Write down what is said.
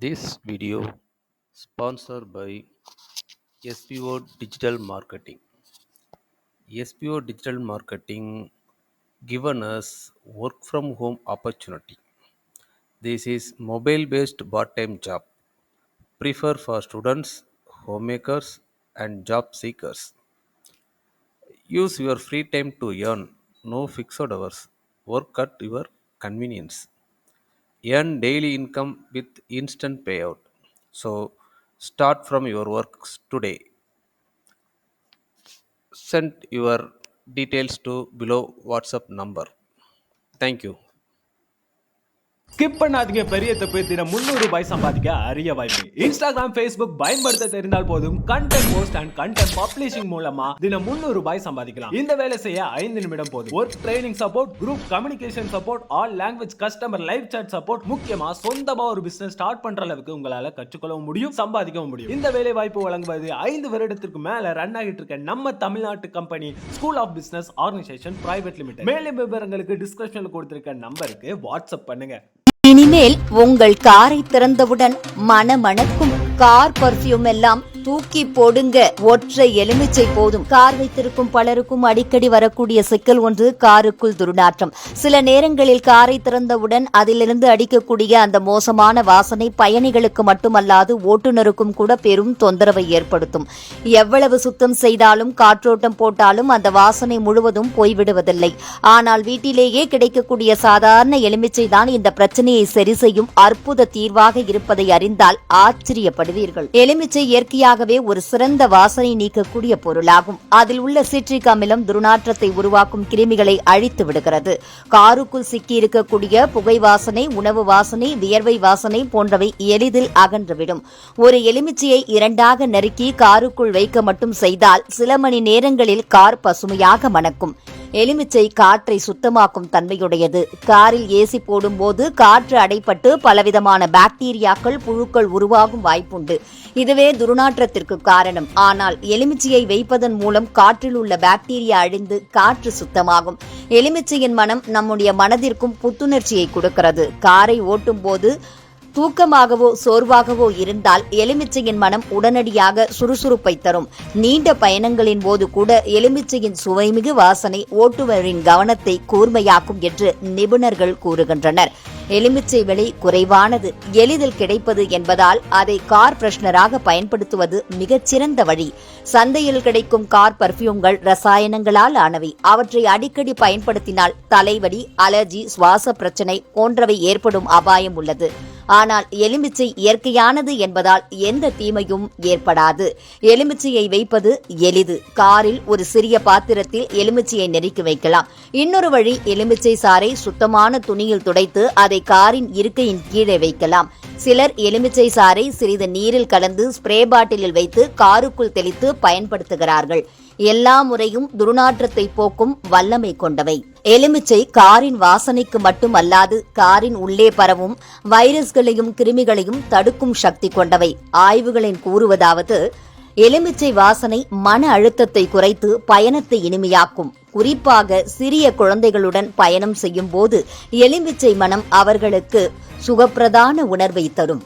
This video sponsored by SPO Digital Marketing. SPO Digital Marketing given us work from home opportunity. This is mobile based part-time job. Prefer for students, homemakers and job seekers. Use your free time to earn. No fixed hours. Work at your convenience. Earn daily income with instant payout. So start from your works today. Send your details to below WhatsApp number. Thank you. Skip பண்ணாதீங்க. பெரிய தப்பு. தினம் 300 ரூபாய் சம்பாதிக்க அரிய வாய்ப்பு. Instagram, Facebook பயன்படுத்த தெரிந்தால் போதும். Content post and content publishing மூலமா தினம் 300 ரூபாய் சம்பாதிக்கலாம். இந்த வேலை செய்ய 5 நிமிடம் போதும். Work training support, group communication support, all language customer live chat support, முக்கியமா சொந்தமா ஒரு பிசினஸ் ஸ்டார்ட் பண்ற அளவுக்கு உங்களால கற்றுக்கொள்ளவும் முடியும், சம்பாதிக்கவும் முடியும். இந்த வேலை வாய்ப்பு வழங்குவது 5 வருடத்திற்கு மேல ரன் ஆகிட்டு இருக்க நம்ம தமிழ்நாட்டு company school of business organisation private limited. மேலும் விவரங்களுக்கு டிஸ்கிரிப்ஷன்ல கொடுத்திருக்க நம்பருக்கு வாட்ஸ்அப் பண்ணுங்க. இனிமேல் உங்கள் காரை திறந்தவுடன் மணமணக்கும் கார் பர்ஃபியூம் எல்லாம் தூக்கி போடுங்க. ஒற்றை எலுமிச்சை போதும். கார் வைத்திருக்கும் பலருக்கும் அடிக்கடி வரக்கூடிய சிக்கல் ஒன்று காருக்குள் துர்நாற்றம். சில நேரங்களில் காரை திறந்தவுடன் அதிலிருந்து அடிக்கக்கூடிய அந்த மோசமான வாசனை பயணிகளுக்கு மட்டுமல்லாது ஓட்டுநருக்கும் கூட பெரும் தொந்தரவை ஏற்படுத்தும். எவ்வளவு சுத்தம் செய்தாலும் காற்றோட்டம் போட்டாலும் அந்த வாசனை முழுவதும் போய்விடுவதில்லை. ஆனால் வீட்டிலேயே கிடைக்கக்கூடிய சாதாரண எலுமிச்சை தான் இந்த பிரச்சனையை சரி செய்யும் அற்புத தீர்வாக இருப்பதை அறிந்தால் ஆச்சரியப்படுவீர்கள். எலுமிச்சை இயற்கையாக ஒரு சிறந்த வாசனை நீக்கக்கூடிய பொருளாகும். அதில் உள்ள சிட்ரிக் அமிலம் துர்நாற்றத்தை உருவாக்கும் கிருமிகளை அழித்து விடுகிறது. காருக்குள் சிக்கி இருக்கக்கூடிய புகை வாசனை, உணவு வாசனை, வியர்வை வாசனை போன்றவை எளிதில் அகன்றுவிடும். ஒரு எலுமிச்சையை 2ஆக நறுக்கி காருக்குள் வைக்க மட்டும் செய்தால் சில மணி நேரங்களில் கார் பசுமையாக மணக்கும். எலுமிச்சை காற்றை சுத்தமாக்கும் தன்மையுடையது. காரில் ஏசி போடும்போது காற்று அடைப்பட்டு பலவிதமான பாக்டீரியாக்கள், புழுக்கள் உருவாகும் வாய்ப்புண்டு. இதுவே துர்நாற்றத்திற்கு காரணம். ஆனால் எலுமிச்சையை வைப்பதன் மூலம் காற்றில் உள்ள பாக்டீரியா அழிந்து காற்று சுத்தமாகும். எலுமிச்சையின் மனம் நம்முடைய மனதிற்கும் புத்துணர்ச்சியை கொடுக்கிறது. காரை ஓட்டும் போது தூக்கமாகவோ சோர்வாகவோ இருந்தால் எலுமிச்சையின் மனம் உடனடியாக சுறுசுறுப்பை தரும். நீண்ட பயணங்களின் போது கூட எலுமிச்சையின் சுவைமிகு வாசனை ஓட்டுநரின் கவனத்தை கூர்மையாக்கும் என்று நிபுணர்கள் கூறுகின்றனர். எலுமிச்சை விலை குறைவானது, எளிதில் கிடைப்பது என்பதால் அதை கார் ஃப்ரெஷ்னராக பயன்படுத்துவது மிகச்சிறந்த வழி. சந்தையில் கிடைக்கும் கார் பர்ஃபியூம்கள் ரசாயனங்களால் ஆனவை. அவற்றை அடிக்கடி பயன்படுத்தினால் தலைவலி, அலர்ஜி, சுவாச பிரச்சனை போன்றவை ஏற்படும் அபாயம் உள்ளது. ஆனால் எலுமிச்சை இயற்கையானது என்பதால் எந்த தீமையும் ஏற்படாது. எலுமிச்சையை வைப்பது எளிது. காரில் ஒரு சிறிய பாத்திரத்தில் எலுமிச்சையை நெருக்கி வைக்கலாம். இன்னொரு வழி, எலுமிச்சை சாறை சுத்தமான துணியில் துடைத்து அதை காரின் இருக்கையின் கீழே வைக்கலாம். சிலர் எலுமிச்சை சாறை சிறிது நீரில் கலந்து ஸ்ப்ரே பாட்டிலில் வைத்து காருக்குள் தெளித்து பயன்படுத்துகிறார்கள். எல்லா முறையும் துர்நாற்றத்தை போக்கும் வல்லமை கொண்டவை. எலுமிச்சை காரின் வாசனைக்கு மட்டுமல்லாது காரின் உள்ளே பரவும் வைரஸ்களையும் கிருமிகளையும் தடுக்கும் சக்தி கொண்டவை. ஆய்வுகளின் கூறுவதாவது, எலுமிச்சை வாசனை மன அழுத்தத்தை குறைத்து பயணத்தை இனிமையாக்கும். குறிப்பாக சிறிய குழந்தைகளுடன் பயணம் செய்யும் போது எலுமிச்சை மனம் அவர்களுக்கு சுகப்பிரதான உணர்வை தரும்.